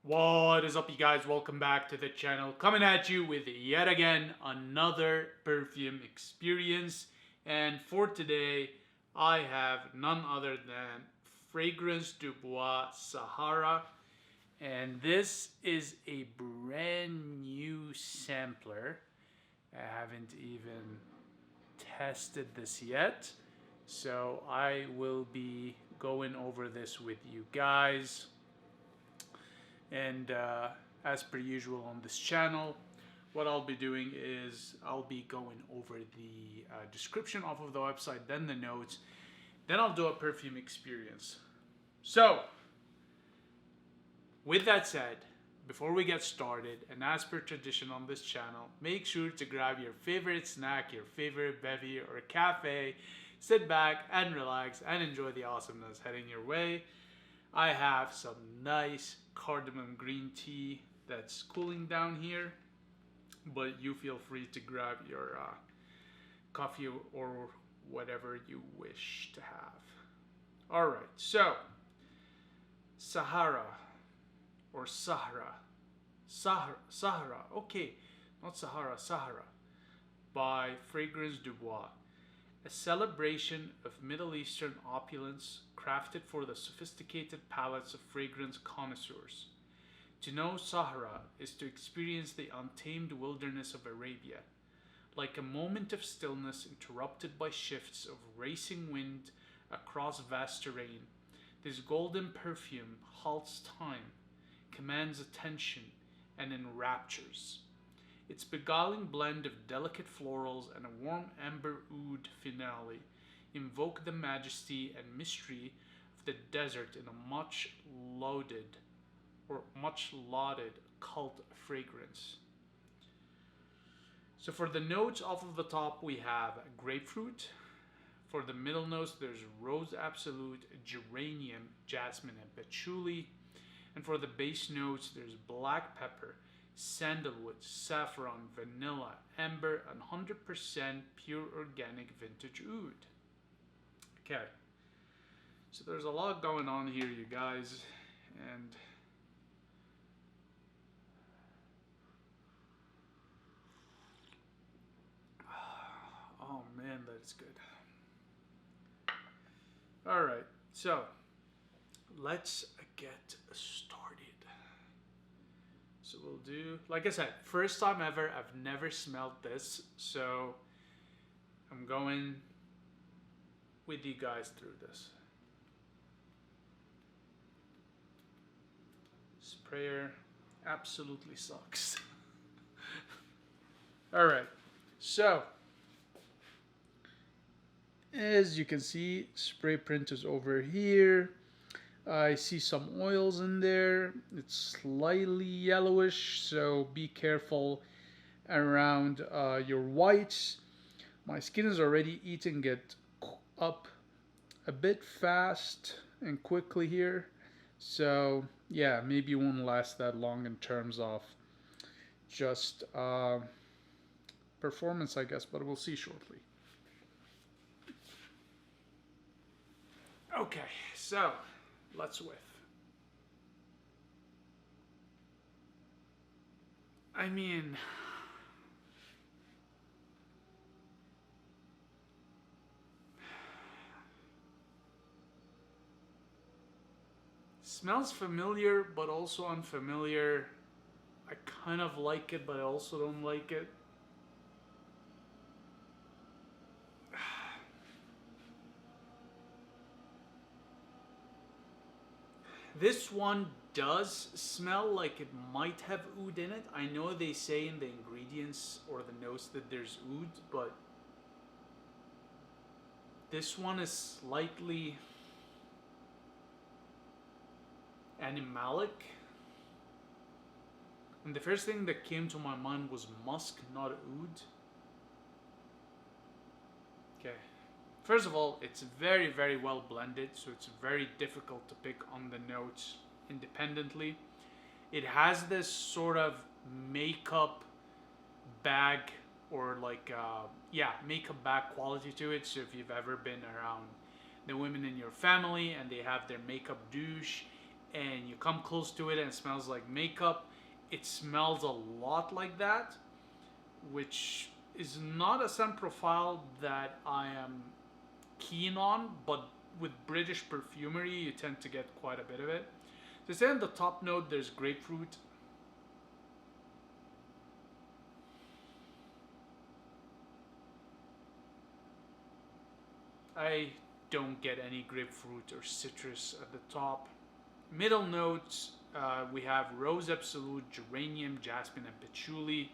What is up, you guys? Welcome back to the channel. Coming at you with yet again another perfume experience. And for today, I have none other than Fragrance du Bois Sahara. And this is a brand new sampler. I haven't even tested this yet. So I will be going over this with you guys. And as per usual on this channel, what I'll be doing is I'll be going over the description off of the website, then the notes, then I'll do a perfume experience. So, with that said, before we get started, and as per tradition on this channel, make sure to grab your favorite snack, your favorite bevy or cafe, sit back and relax and enjoy the awesomeness heading your way. I have some nice cardamom green tea that's cooling down here, but you feel free to grab your coffee or whatever you wish to have. All right, so Sahara or Sahraa, Sahraa, okay, not Sahara, Sahara, by Fragrance du Bois, a celebration of Middle Eastern opulence crafted for the sophisticated palates of fragrance connoisseurs. To know Sahraa is to experience the untamed wilderness of Arabia, like a moment of stillness interrupted by shifts of racing wind across vast terrain. This golden perfume halts time, commands attention, and enraptures. Its beguiling blend of delicate florals and a warm amber oud finale invoke the majesty and mystery of the desert in a much lauded cult fragrance. So for the notes off of the top, we have grapefruit. For the middle notes, there's rose absolute, geranium, jasmine, and patchouli. And for the base notes, there's black pepper, sandalwood, saffron, vanilla, amber, and 100% pure organic vintage oud. Okay, so there's a lot going on here, you guys, and oh man, that is good. All right, so let's get started. So we'll do, like I said, first time ever. I've never smelled this, so I'm going with you guys through this. Sprayer absolutely sucks. All right, so as you can see, spray print is over here. I see some oils in there. It's slightly yellowish, so be careful around your whites. My skin is already eating it up a bit fast and quickly here, so yeah, maybe it won't last that long in terms of just performance, I guess, but we'll see shortly. Okay, so let's whiff. I mean, smells familiar but also unfamiliar. I kind of like it, but I also don't like it. This one does smell like it might have oud in it. I know they say in the ingredients or the notes that there's oud, but this one is slightly animalic. And the first thing that came to my mind was musk, not oud. Okay. First of all, it's very, very well blended, so it's very difficult to pick on the notes independently. It has this sort of makeup bag or like, makeup bag quality to it. So if you've ever been around the women in your family and they have their makeup douche, and you come close to it and it smells like makeup. It smells a lot like that, which is not a scent profile that I am keen on, but with British perfumery, you tend to get quite a bit of it. So say on the top note, there's grapefruit. I don't get any grapefruit or citrus at the top. Middle notes, we have rose absolute, geranium, jasmine, and patchouli.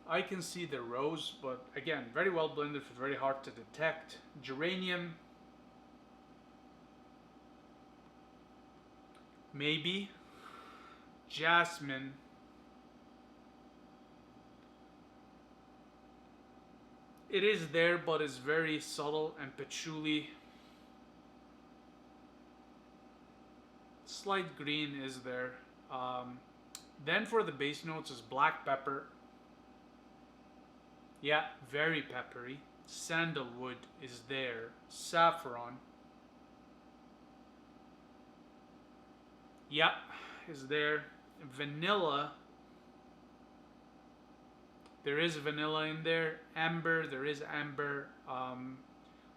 I can see the rose, but again, very well blended, very hard to detect. Geranium, maybe. Jasmine, it is there, but it's very subtle. And patchouli, slight green is there. Then for the base notes is black pepper. Yeah, very peppery. Sandalwood is there. Saffron. Yeah, is there. Vanilla. There is vanilla in there. Amber, there is amber.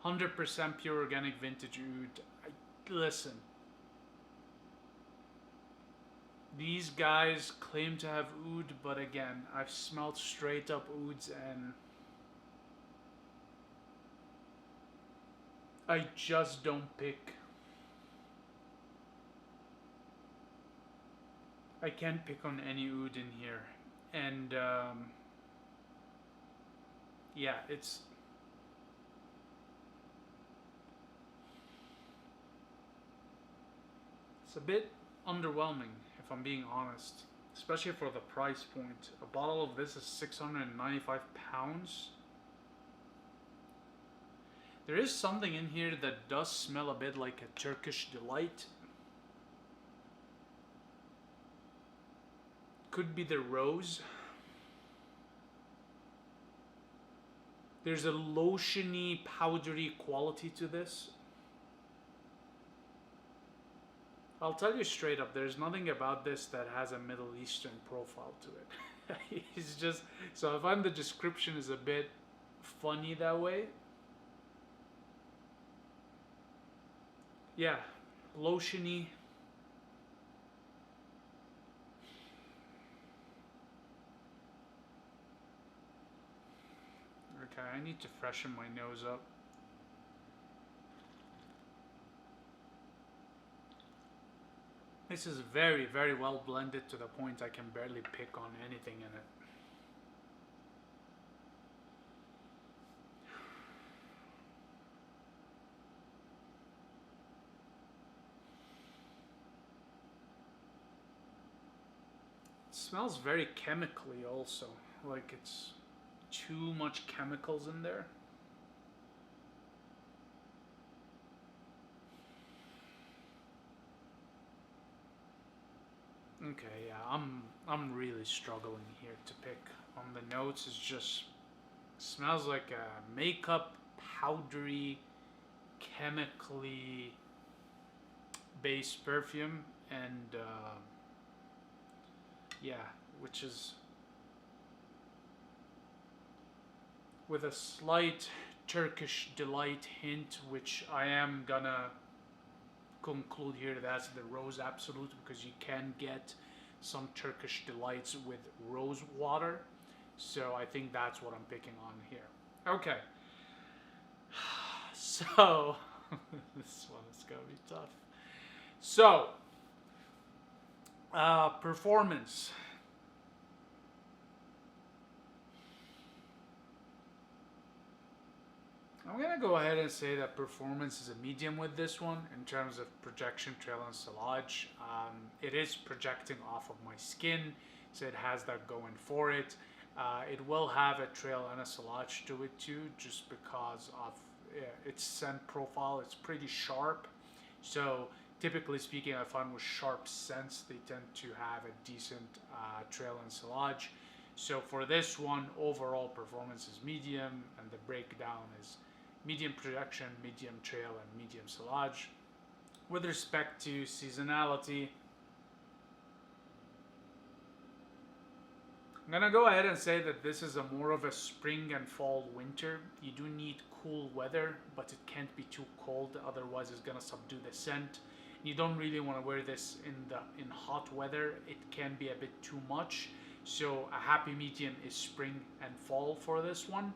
100% pure organic vintage oud. Listen, these guys claim to have oud, but again, I've smelled straight up ouds and I just don't pick. I can't pick on any oud in here. And yeah, it's a bit underwhelming if I'm being honest, especially for the price point. A bottle of this is £695. There is something in here that does smell a bit like a Turkish delight. Could be the rose. There's a lotiony, powdery quality to this. I'll tell you straight up, there's nothing about this that has a Middle Eastern profile to it. It's just, so I find the description is a bit funny that way. Yeah, lotiony. Okay, I need to freshen my nose up. This is very, very well blended to the point I can barely pick on anything in it. It smells very chemically also, like it's too much chemicals in there. Okay, yeah, I'm really struggling here to pick on the notes. It's just smells like a makeup, powdery, chemically based perfume, and yeah, which is with a slight Turkish delight hint, which I am gonna conclude here that's the rose absolute, because you can get some Turkish delights with rose water. So I think that's what I'm picking on here. Okay. So this one is gonna be tough. So performance. I'm going to go ahead and say that performance is a medium with this one in terms of projection, trail, and sillage. It is projecting off of my skin, so it has that going for it. It will have a trail and a sillage to it too, just because of its scent profile. It's pretty sharp. So typically speaking, I find with sharp scents, they tend to have a decent trail and sillage. So for this one, overall performance is medium, and the breakdown is medium production, medium trail, and medium silage. With respect to seasonality, I'm gonna go ahead and say that this is a more of a spring and fall winter. You do need cool weather, but it can't be too cold, otherwise it's gonna subdue the scent. You don't really want to wear this in hot weather. It can be a bit too much. So a happy medium is spring and fall for this one.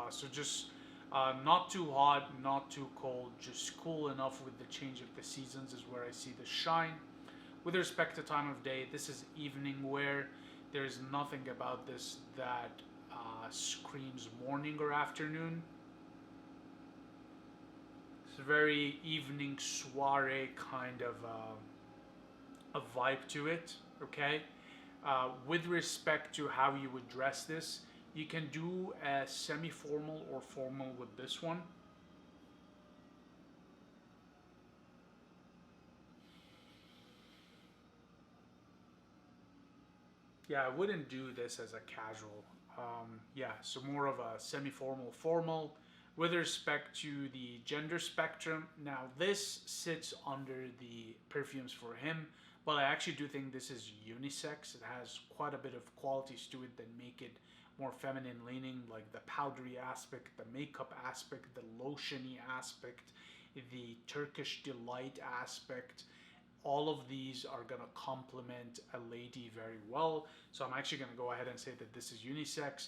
So just not too hot, not too cold, just cool enough with the change of the seasons is where I see the shine. With respect to time of day, this is evening wear. There's nothing about this that screams morning or afternoon. It's a very evening soiree kind of a vibe to it. Okay. With respect to how you would dress this, you can do a semi-formal or formal with this one. Yeah, I wouldn't do this as a casual. Yeah, so more of a semi-formal, formal. With respect to the gender spectrum, now this sits under the perfumes for him, but I actually do think this is unisex. It has quite a bit of qualities to it that make it more feminine leaning, like the powdery aspect, the makeup aspect, the lotiony aspect, the Turkish delight aspect. All of these are going to complement a lady very well. So I'm actually going to go ahead and say that this is unisex.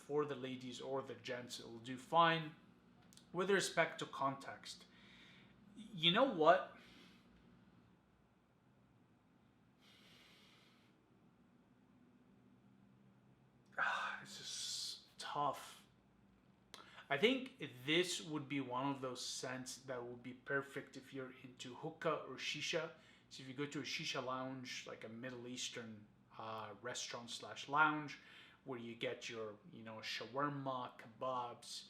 For the ladies or the gents, it will do fine. With respect to context, you know what? This is tough. I think this would be one of those scents that would be perfect if you're into hookah or shisha. So if you go to a shisha lounge, like a Middle Eastern restaurant slash lounge, where you get your, shawarma, kebabs,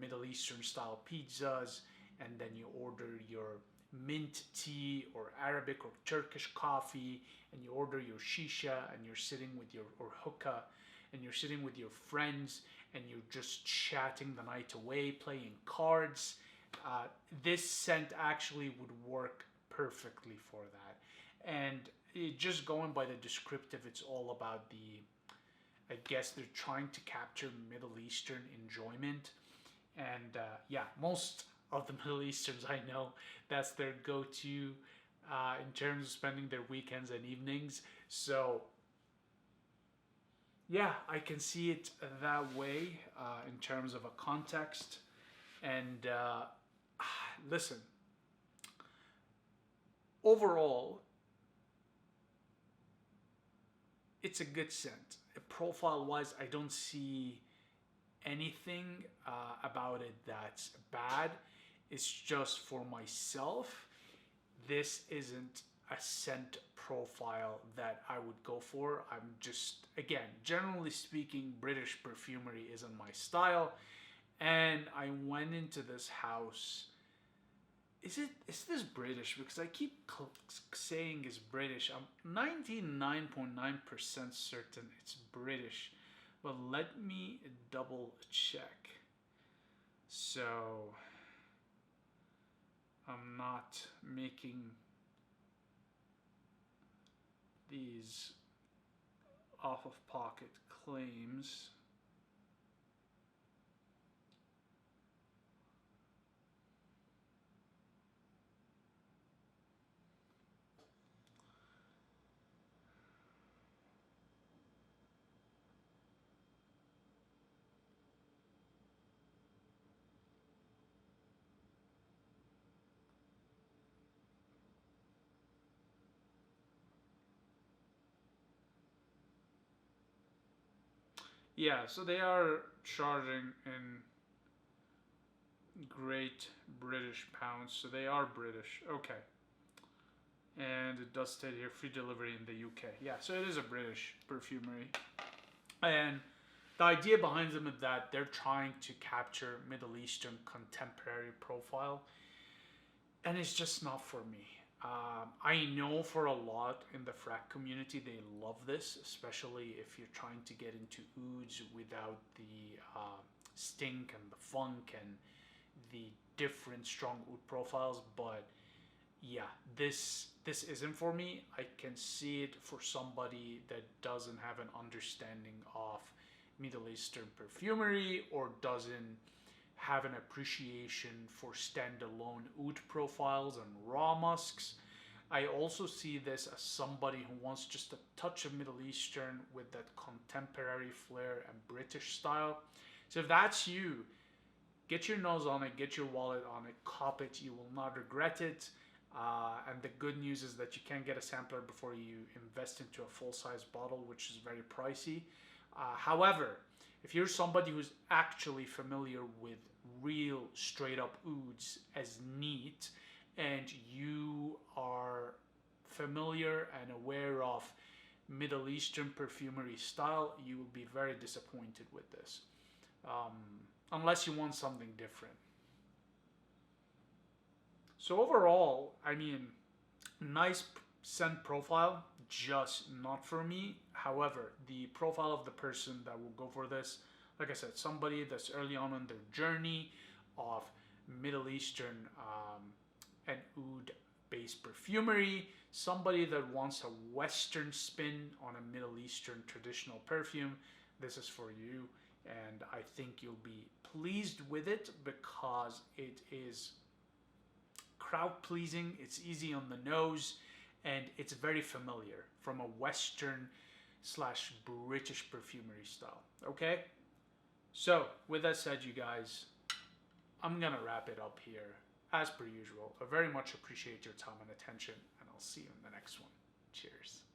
Middle Eastern style pizzas, and then you order your mint tea or Arabic or Turkish coffee, and you order your shisha, and you're sitting with your or hookah, and you're sitting with your friends, and you're just chatting the night away, playing cards. This scent actually would work perfectly for that. And just going by the descriptive, it's all about I guess they're trying to capture Middle Eastern enjoyment. And yeah, most of the Middle Easterns I know, that's their go to in terms of spending their weekends and evenings. So yeah, I can see it that way in terms of a context. And listen, overall, it's a good scent. Profile wise, I don't see anything about it that's bad. It's just for myself. This isn't a scent profile that I would go for. I'm just, again, generally speaking, British perfumery isn't my style. And I went into this house. Is this British? Because I keep saying it's British. I'm 99.9% certain it's British. But let me double check. So I'm not making these off of pocket claims. Yeah, so they are charging in Great British pounds, so they are British. Okay. And it does state here free delivery in the UK. Yeah, so it is a British perfumery. And the idea behind them is that they're trying to capture Middle Eastern contemporary profile, and it's just not for me. I know for a lot in the frac community they love this, especially if you're trying to get into ouds without the stink and the funk and the different strong oud profiles, but yeah, this isn't for me. I can see it for somebody that doesn't have an understanding of Middle Eastern perfumery or doesn't have an appreciation for standalone oud profiles and raw musks. I also see this as somebody who wants just a touch of Middle Eastern with that contemporary flair and British style. So if that's you, get your nose on it, get your wallet on it, cop it. You will not regret it. And the good news is that you can get a sampler before you invest into a full-size bottle, which is very pricey. However, if you're somebody who's actually familiar with real straight-up ouds as neat, and you are familiar and aware of Middle Eastern perfumery style, you will be very disappointed with this, unless you want something different. So overall, I mean, nice scent profile, just not for me. However, the profile of the person that will go for this, like I said, somebody that's early on in their journey of Middle Eastern and oud based perfumery, somebody that wants a Western spin on a Middle Eastern traditional perfume, this is for you. And I think you'll be pleased with it because it is crowd pleasing, it's easy on the nose, and it's very familiar from a Western slash British perfumery style. Okay? So, with that said, you guys, I'm gonna wrap it up here. As per usual, I very much appreciate your time and attention, and I'll see you in the next one. Cheers.